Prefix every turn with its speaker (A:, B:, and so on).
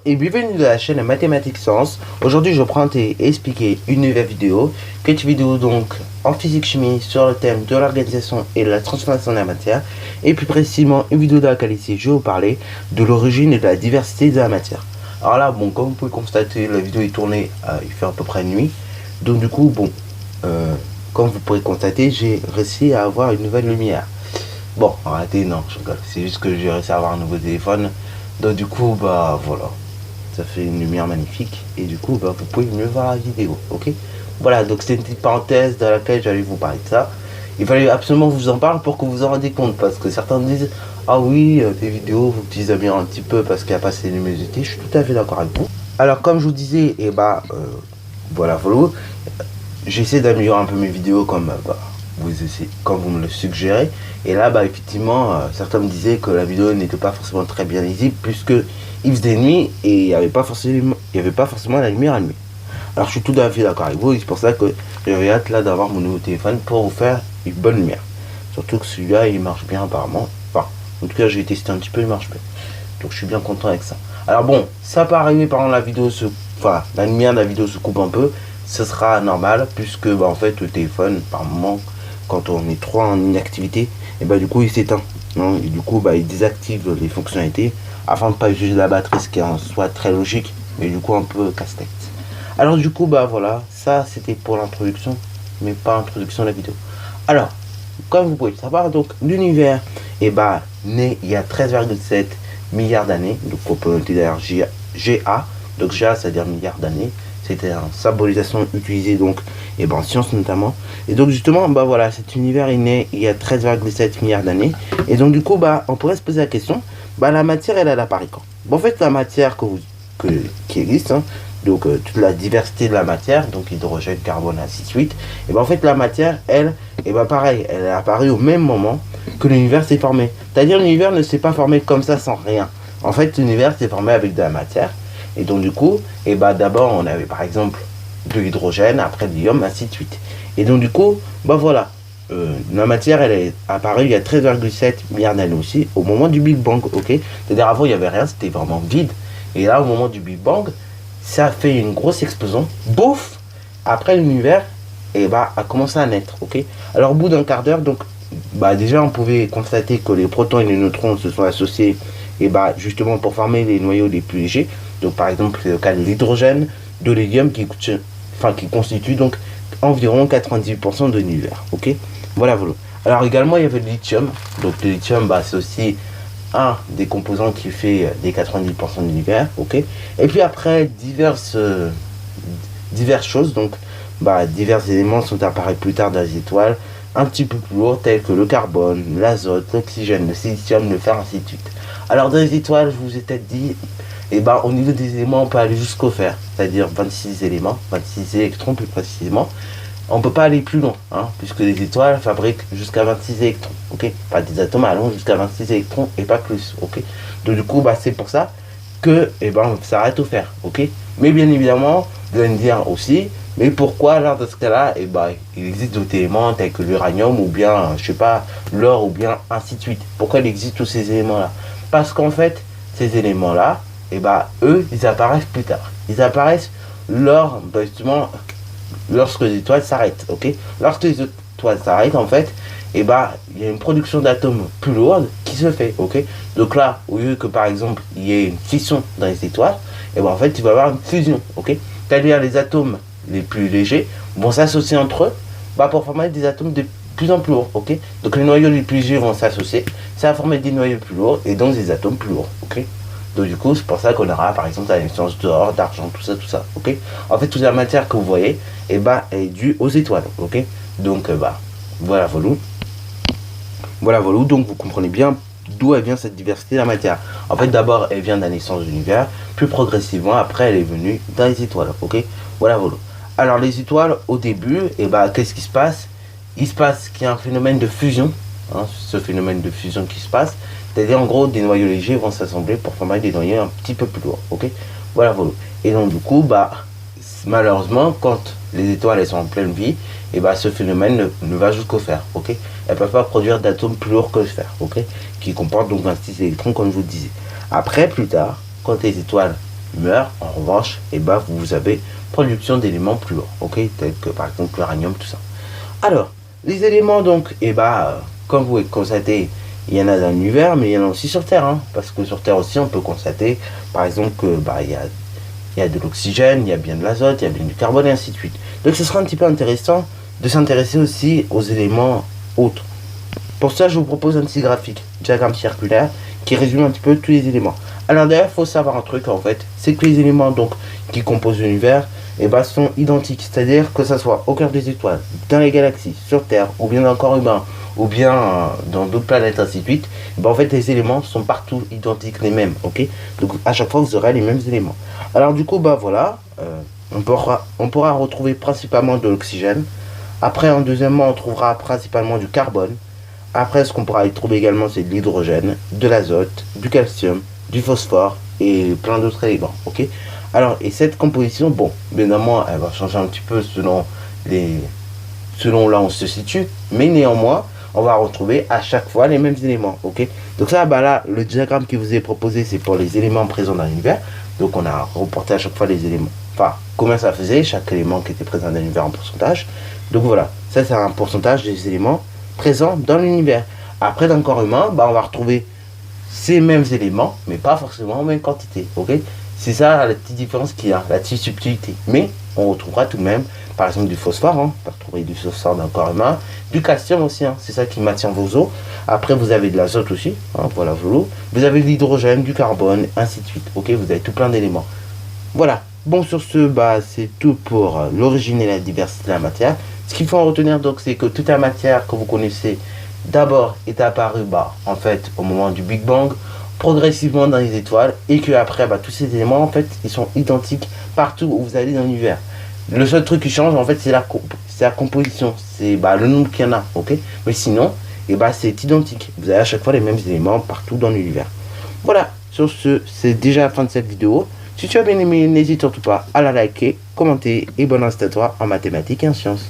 A: Et bienvenue dans la chaîne Mathématiques Sciences. Aujourd'hui je prends et expliquer une nouvelle vidéo. Cette vidéo donc en physique-chimie sur le thème de l'organisation et de la transformation de la matière. Et plus précisément une vidéo dans laquelle ici je vais vous parler de l'origine et de la diversité de la matière. Alors là bon, comme vous pouvez constater, la vidéo est tournée, il fait à peu près nuit. Donc du coup bon, comme vous pouvez constater, j'ai réussi à avoir une nouvelle lumière. Bon, en réalité non, je rigole. C'est juste que j'ai réussi à avoir un nouveau téléphone. Donc du coup bah voilà, ça fait une lumière magnifique et du coup bah, vous pouvez mieux voir la vidéo, ok. Voilà, donc c'est une petite parenthèse dans laquelle j'allais vous parler de ça. Il fallait absolument que je vous en parle pour que vous en rendiez compte, parce que certains me disent ah oui, tes vidéos faut que tu les améliores un petit peu parce qu'il n'y a pas assez de luminosité. Je suis tout à fait d'accord avec vous. Alors comme je vous disais, et bah voilà, follow, j'essaie d'améliorer un peu mes vidéos comme comme vous me le suggérez. Et là bah effectivement certains me disaient que la vidéo n'était pas forcément très bien lisible puisque il faisait nuit et il n'y avait pas forcément la lumière allumée. Alors je suis tout à fait d'accord avec vous et c'est pour ça que j'avais hâte là d'avoir mon nouveau téléphone pour vous faire une bonne lumière. Surtout que celui-là il marche bien apparemment. Enfin en tout cas j'ai testé un petit peu, il marche bien. Donc je suis bien content avec ça. Alors bon, ça peut arriver par exemple la lumière de la vidéo se coupe un peu. Ce sera normal puisque bah, en fait le téléphone par moment quand on est trop en inactivité et bah du coup il s'éteint, hein, et du coup bah il désactive les fonctionnalités afin de ne pas utiliser la batterie, ce qui est en soi très logique mais du coup un peu casse-tête. Alors du coup bah voilà, ça c'était pour l'introduction mais pas l'introduction de la vidéo. Alors comme vous pouvez le savoir, donc l'univers est bah né il y a 13,7 milliards d'années, donc on peut noter d'ailleurs GA, donc GA c'est à dire milliards d'années. C'était une symbolisation utilisée donc et ben, en sciences notamment. Et donc justement bah voilà, cet univers est né il y a 13,7 milliards d'années. Et donc du coup bah on pourrait se poser la question, bah la matière elle apparaît quand? Bon, en fait la matière qui existe, hein, donc toute la diversité de la matière, donc hydrogène, carbone, ainsi de suite, et ben en fait la matière elle, et ben pareil, elle est apparue au même moment que l'univers s'est formé. C'est-à-dire l'univers ne s'est pas formé comme ça sans rien. En fait l'univers s'est formé avec de la matière. Et donc du coup, et bah d'abord on avait par exemple de l'hydrogène, après de l'hélium, ainsi de suite. Et donc du coup, bah voilà, la matière elle est apparue il y a 13,7 milliards d'années aussi, au moment du Big Bang, ok. C'est-à-dire avant il n'y avait rien, c'était vraiment vide. Et là au moment du Big Bang, ça a fait une grosse explosion, bouf, après l'univers, et bah a commencé à naître, ok. Alors au bout d'un quart d'heure, donc bah déjà on pouvait constater que les protons et les neutrons se sont associés, et bah justement pour former les noyaux les plus légers. Donc par exemple c'est le cas de l'hydrogène, de l'hélium qui constitue donc environ 98% de l'univers, ok. Voilà. Alors également il y avait le lithium. Donc le lithium bah, c'est aussi un des composants qui fait des 90% de l'univers, ok. Et puis après diverses choses, donc bah, divers éléments sont apparus plus tard dans les étoiles un petit peu plus lourds tels que le carbone, l'azote, l'oxygène, le silicium, le fer, ainsi de suite. Alors dans les étoiles, je vous ai peut-être dit, et ben au niveau des éléments on peut aller jusqu'au fer, c'est-à-dire 26 éléments, 26 électrons plus précisément. On ne peut pas aller plus loin, hein, puisque les étoiles fabriquent jusqu'à 26 électrons, ok. Pas des atomes allons jusqu'à 26 électrons et pas plus, ok. Donc du coup bah, c'est pour ça que et ben, on s'arrête au fer, ok. Mais bien évidemment, vous allez me dire aussi, mais pourquoi alors dans ce cas-là, et ben, il existe d'autres éléments tels que l'uranium ou bien, je sais pas, l'or ou bien ainsi de suite. Pourquoi il existe tous ces éléments-là? Parce qu'en fait, ces éléments-là, et ben, eux, ils apparaissent plus tard. Ils apparaissent justement, lorsque les étoiles s'arrêtent, ok. Lorsque les étoiles s'arrêtent, en fait, et bah il y a une production d'atomes plus lourde qui se fait, ok. Donc là, au lieu que par exemple il y ait une fission dans les étoiles, et bah en fait il va y avoir une fusion, ok. C'est-à-dire les atomes les plus légers vont s'associer entre eux bah, pour former des atomes de plus en plus lourds, ok. Donc les noyaux les plus légers vont s'associer, ça va former des noyaux plus lourds et donc des atomes plus lourds, ok. Donc du coup c'est pour ça qu'on aura par exemple la naissance d'or, d'argent, tout ça, ok. En fait toute la matière que vous voyez et bah est due aux étoiles, ok. Donc bah voilà. Donc vous comprenez bien d'où elle vient cette diversité de la matière. En fait d'abord elle vient de la naissance de l'univers, puis progressivement après elle est venue dans les étoiles, ok. Voilà. Alors les étoiles au début, et bah qu'est-ce qui se passe? Il se passe qu'il y a un phénomène de fusion, hein, ce phénomène de fusion qui se passe. C'est-à-dire en gros des noyaux légers vont s'assembler pour former des noyaux un petit peu plus lourds, ok. Voilà. Et donc du coup bah malheureusement quand les étoiles elles sont en pleine vie, et bah ce phénomène ne va jusqu'au fer, ok. Elles peuvent pas produire d'atomes plus lourds que le fer, ok, qui comportent donc 26 électrons comme je vous le disais. Après, plus tard, quand les étoiles meurent, en revanche, et bah vous avez production d'éléments plus lourds, ok, tels que par exemple l'uranium, tout ça. Alors, les éléments donc, et bah comme vous pouvez constater, il y en a dans l'univers, mais il y en a aussi sur Terre, hein, parce que sur Terre aussi on peut constater, par exemple, que bah il y a de l'oxygène, il y a bien de l'azote, il y a bien du carbone et ainsi de suite. Donc ce sera un petit peu intéressant de s'intéresser aussi aux éléments autres. Pour ça, je vous propose un petit graphique, diagramme circulaire, qui résume un petit peu tous les éléments. Alors d'ailleurs, il faut savoir un truc en fait, c'est que les éléments donc qui composent l'univers et bah, sont identiques. C'est-à-dire que ça soit au cœur des étoiles, dans les galaxies, sur Terre, ou bien dans le corps humain, ou bien dans d'autres planètes, ainsi de suite, bah, en fait les éléments sont partout identiques, les mêmes, ok. Donc à chaque fois vous aurez les mêmes éléments. Alors du coup, bah voilà, on pourra retrouver principalement de l'oxygène. Après, en deuxièmement, on trouvera principalement du carbone. Après, ce qu'on pourra y trouver également, c'est de l'hydrogène, de l'azote, du calcium, du phosphore et plein d'autres éléments, ok. Alors, et cette composition, bon, évidemment, elle va changer un petit peu selon là où on se situe, mais néanmoins, on va retrouver à chaque fois les mêmes éléments, ok. Donc ça, bah là, le diagramme qui vous est proposé, c'est pour les éléments présents dans l'univers. Donc on a reporté à chaque fois les éléments, enfin, combien ça faisait, chaque élément qui était présent dans l'univers en pourcentage. Donc voilà, ça c'est un pourcentage des éléments présents dans l'univers. Après, dans le corps humain, bah, on va retrouver ces mêmes éléments, mais pas forcément en même quantité, ok. C'est ça la petite différence qu'il y a, la petite subtilité. Mais on retrouvera tout de même, par exemple, du phosphore, hein. On va retrouver du phosphore dans le corps humain, du calcium aussi, hein. C'est ça qui maintient vos os. Après, vous avez de l'azote aussi, hein. Voilà vos os. Vous avez de l'hydrogène, du carbone, ainsi de suite, ok. Vous avez tout plein d'éléments. Voilà. Bon, sur ce, bah, c'est tout pour l'origine et la diversité de la matière. Ce qu'il faut en retenir, donc, c'est que toute la matière que vous connaissez, d'abord, est apparue, bah, en fait, au moment du Big Bang, progressivement dans les étoiles, et que après, bah, tous ces éléments, en fait, ils sont identiques partout où vous allez dans l'univers. Le seul truc qui change, en fait, c'est la composition, c'est bah, le nombre qu'il y en a, ok. Mais sinon, et bah, c'est identique. Vous avez à chaque fois les mêmes éléments partout dans l'univers. Voilà, sur ce, c'est déjà la fin de cette vidéo. Si tu as bien aimé, n'hésite surtout pas à la liker, commenter et bonne reste à toi en mathématiques et en sciences.